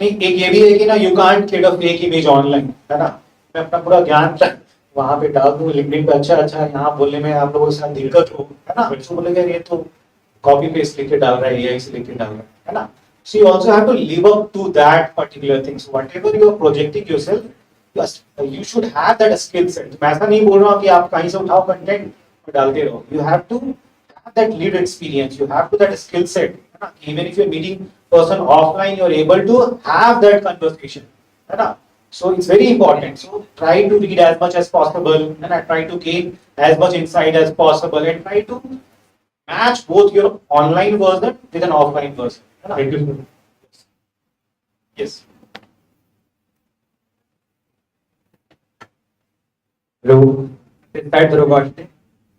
नहीं, एक ये भी है कि ना, you can't create a fake image online, है ना. मैं अपना पूरा ज्ञान वहां पे डाल दूं लिंक्डइन पे, अच्छा यहाँ बोलने में आप लोगों के साथ दिक्कत हो, है ना, तो बोलेगा ये तो कॉपी पेस्ट लिख के डाल रहा है, एआई से लिख के डाल रहा है ना. So you also have to live up to that particular things, whatever you are projecting yourself, you should have that skill set. मैं ऐसा नहीं बोल रहा हूँ कि आप कहीं से उठाओ कंटेंट और डालते रहो. You have to have that lead experience. You have to that skill set. है ना? Even if you're meeting person offline, you're able to have that conversation. है ना? So it's very important. So try to read as much as possible, and try to gain as much insight as possible, and try to match both your online version with an offline version. है ना? Thank you sir. Yes.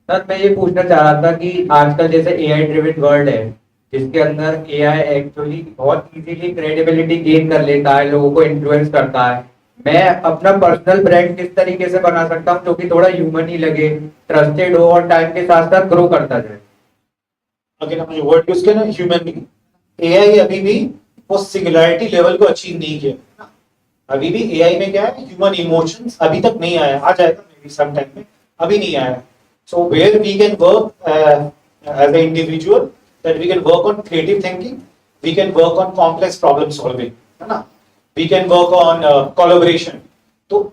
Sir मैं ये पूछना चाह रहा था कि आजकल जैसे एआई ड्रिवन वर्ल्ड है, जिसके अंदर एआई एक्चुअली बहुत इजीली क्रेडिबिलिटी गेन कर लेता है, लोगों को इन्फ्लुएंस करता है. मैं अपना पर्सनल ब्रांड किस तरीके से बना सकता हूँ जो कि थोड़ा ह्यूमन ही लगे, ट्रस्टेड हो और टाइम के साथ साथ ग्रो करता जाए? अगेन हमने वर्ड यूज किया ना, ह्यूमन बीइंग. एआई अभी भी वो सिंगुलैरिटी लेवल को अचीव नहीं किया. अभी भी एआई में क्या है, ह्यूमन इमोशंस अभी तक नहीं आया, आ जाएगा मे बी सम टाइम में, अभी नहीं आया. So where we can work as a individual, that we can work on creative thinking, we can work on complex problem solving, है ना, we can work on collaboration. तो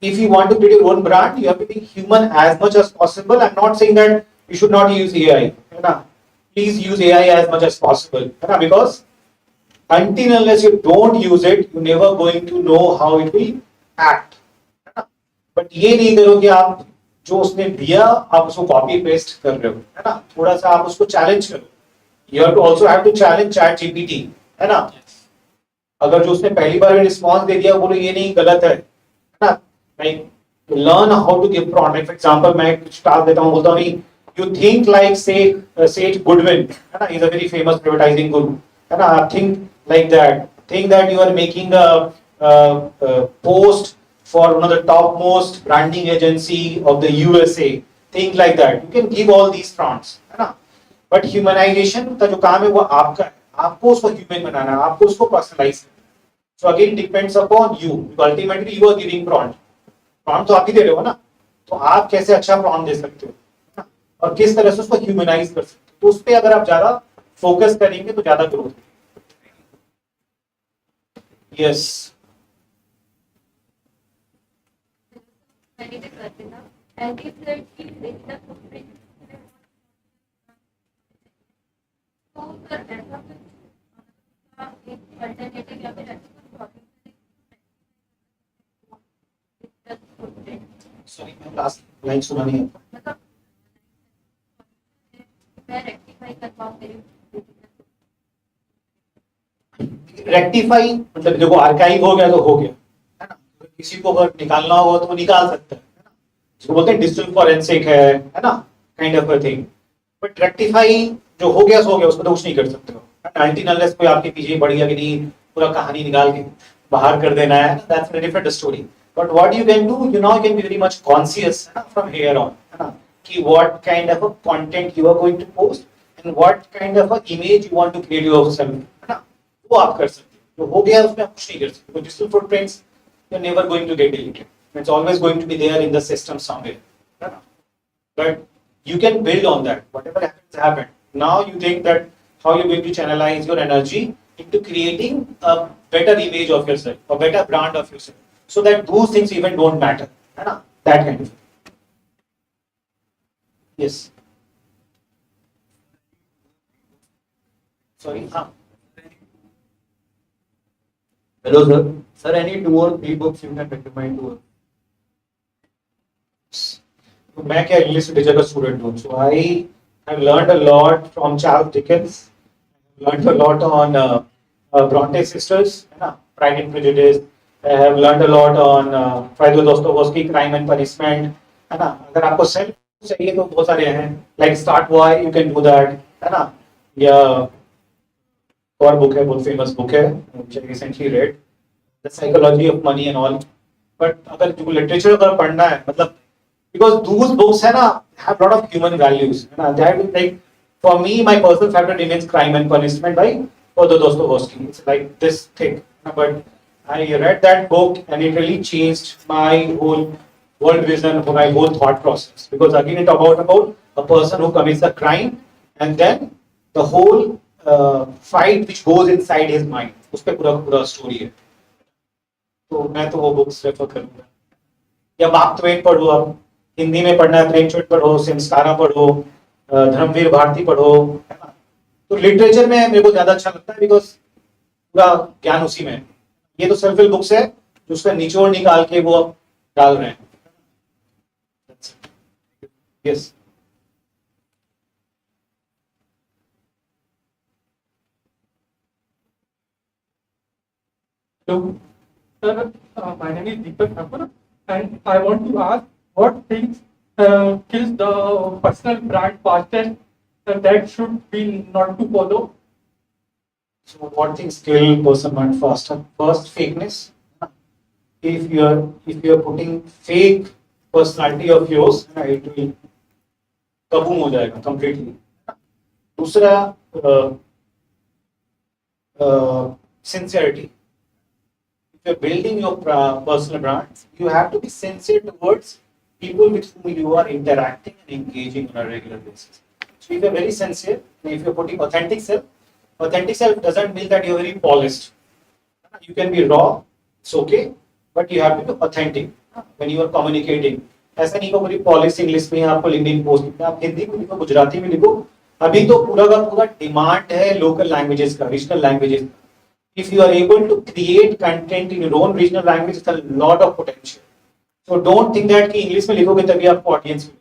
if you want to create your own brand, you have to be human as much as possible. I'm not saying that you should not use AI, है ना, please use AI as much as possible, है ना, because until unless you don't use it, you're never going to know how it will act, है ना. But ये नहीं करो कि आप जो उसने दिया आप उसको कॉपी पेस्ट कर रहे हो, है ना, थोड़ा सा आप उसको चैलेंज करो. You have to also have to challenge chat GPT, है ना. अगर जो उसने पहली बार रिस्पॉन्स दे दिया बोलो ये नहीं गलत है ना, like learn how to give prompt. Like for example, मैं कुछ टास्क देता हूँ, बोलता हूँ नहीं, you think like say Sage Goodwin, है ना, he's a very famous advertising guru, है ना, think that you are making a post for one of the topmost branding agency of the USA, think like that. You can give all these prompts, है ना. But humanization का जो काम है वो आपका है, आपको उसको ह्यूमन बनाना है, आपको उसको पर्सनलाइज करना है. So again depends upon you. Ultimately you are giving prompt. Prompt तो आप ही दे रहे हो ना, तो आप कैसे अच्छा prompt दे सकते हो ना, और किस तरह से उसको ह्यूमनाइज कर सकते हो. तो उस पे अगर आप ज्यादा फोकस करेंगे तो ज्यादा growth. Yes. And if the digital footprint तो कर ऐसा एक अल्टरनेटिव या फिर सॉरी मैं लास्ट लाइन सुना नहीं है. मतलब मैं रेक्टिफाई कर पाऊँ मेरी रेक्टिफाई मतलब देखो आर्काइव हो गया तो हो गया, है ना. किसी को अगर निकालना होगा तो वो निकाल सकता है ना, जिसको बोलते हैं डिजिटल फॉरेंसिक है ना, kind of a thing. But rectify जो हो गया सो हो गया, उसको तो कुछ नहीं कर सकते हो. अनटिल अनलेस कोई आपके पीछे पड़ गया कि नहीं पूरा कहानी निकाल के बाहर कर देना है, that's a different story. But what you can do, you now can be very much conscious, है ना, फ्रॉम हियर ऑन, है ना, कि what kind of a content you are going to post and what kind of a image you want to create yourself, है ना, वो आप कर सकते हो. जो हो गया उसमें आप कुछ नहीं कर सकते. Digital footprints you are never going to get deleted, it's always going to be there in the system somewhere, है ना. But you can build on that. Whatever happens, happened. Now you think that how you're going to channelize your energy into creating a better image of yourself, a better brand of yourself, so that those things even don't matter. है ना? That kind of thing. Yes. Sorry. हाँ. Hello, sir. Sir, any 2 or 3 books you can recommend to us? मैं क्या English literature का student हूँ, so I have learned a lot from Charles Dickens, learned a lot on Bronte sisters, है ना, Pride and Prejudice. I have learned a lot on Fyodor Dostoevsky, Crime and Punishment, है ना. अगर आपको self चाहिए तो बहुत सारे हैं, like Start Why, you can do that, है ना. या और बुक है, बहुत फेमस बुक है, which I recently read, The Psychology of Money and all. But अगर जो लिटरेचर अगर पढ़ना है, मतलब because those books है ना have lot of human values, है ना. They have like, for me my personal favorite remains Crime and Punishment by Fyodor Dostoevsky. It's like this thick, but I read that book and it really changed my whole world vision, my whole thought process, because again it about a person who commits a crime and then the whole fight which goes inside his mind, उस पे पूरा पूरा story है. तो मैं तो वो books refer करूंगा. या मार्क ट्वेन पढ़ो, आप हिंदी में पढ़ना है प्रेमचंद पढ़ो, संस्कारा पढ़ो, धर्मवीर भारती पढ़ो, है ना. तो लिटरेचर में मेरे को ज्यादा अच्छा लगता है बिकॉज पूरा ज्ञान उसी में है. ये तो सेल्फ हेल्प बुक्स है जो उसका निचोड़ निकाल के वो डाल रहे हैं. Yes. Hello, sir. My name is Deepak Thakur, and I want to ask what things kills the personal brand fastest that should be not to follow. So what things kill person mind faster? First, fakeness. If you are putting fake personality of yours, it will kaboom हो जाएगा completely. दूसरा, sincerity. If you're building your personal brand, you have to be sincere towards people with whom you are interacting and engaging on a regular basis. So if you're very sincere, if you're putting authentic self doesn't mean that you're very polished. You can be raw, it's okay, but you have to be authentic when you are communicating. ऐसा नहीं को पूरी polish English में आपको LinkedIn post लिखना, आप हिंदी में लिखो, गुजराती में लिखो. अभी तो पूरा का पूरा डिमांड है लोकल लैंग्वेजेस का, regional languages. If you are able to create content in your own regional language, it's a lot of potential. So don't think that कि इंग्लिश में लिखोगे तभी आपको ऑडियंस मिलेगी.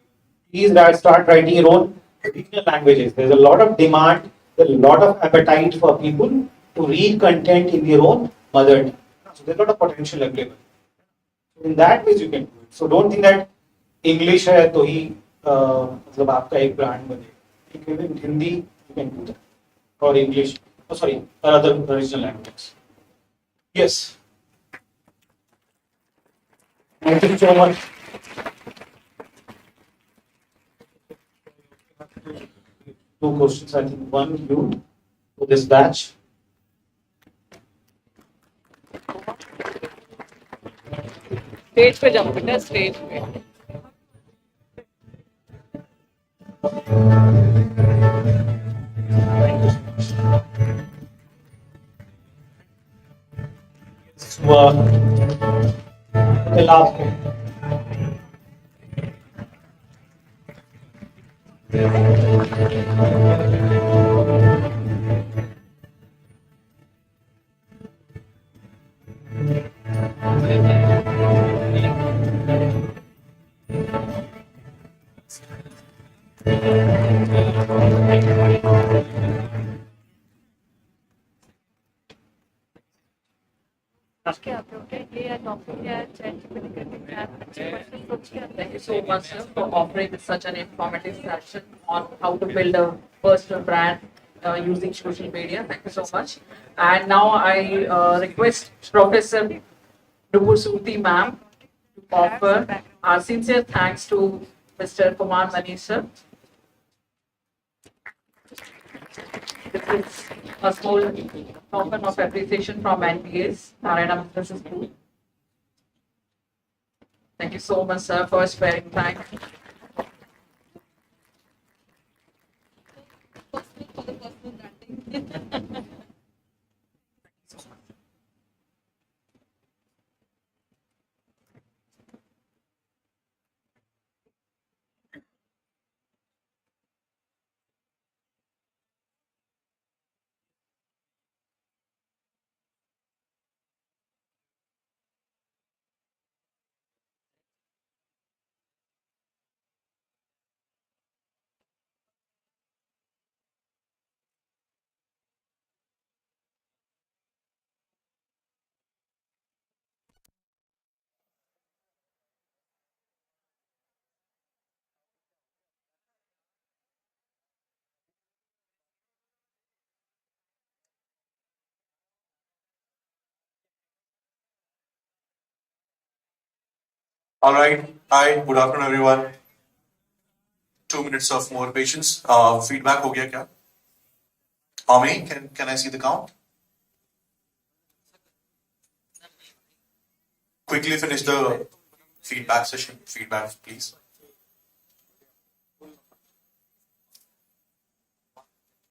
Please start writing your own regional languages. There's a lot of demand, there's a lot of appetite for people to read content in their own mother tongue. So there's a lot of potential available. In that ways you can do it. So don't think that English है तो ही मतलब आपका एक brand बने. Hindi you can do that, or English, oh sorry, or other regional languages. Yes. Thank you so much. Two questions, I think. One, you for this batch. Stage पे जाओ बेटा, stage पे. So, the last one. Thank you so much, sir, for offering such an informative session on how to build a personal brand using social media. Thank you so much. And now I request Professor Dubur ma'am to offer our sincere thanks to Mr. Kumar Manish, sir. This is a small token of appreciation from NPS, Narayana Business School. Thank you so much, sir, for sparing time. All right. Hi. Good afternoon, everyone. 2 minutes of more patience. Feedback हो गया क्या? How many? Can I see the count? Quickly finish the feedback session. Feedback, please.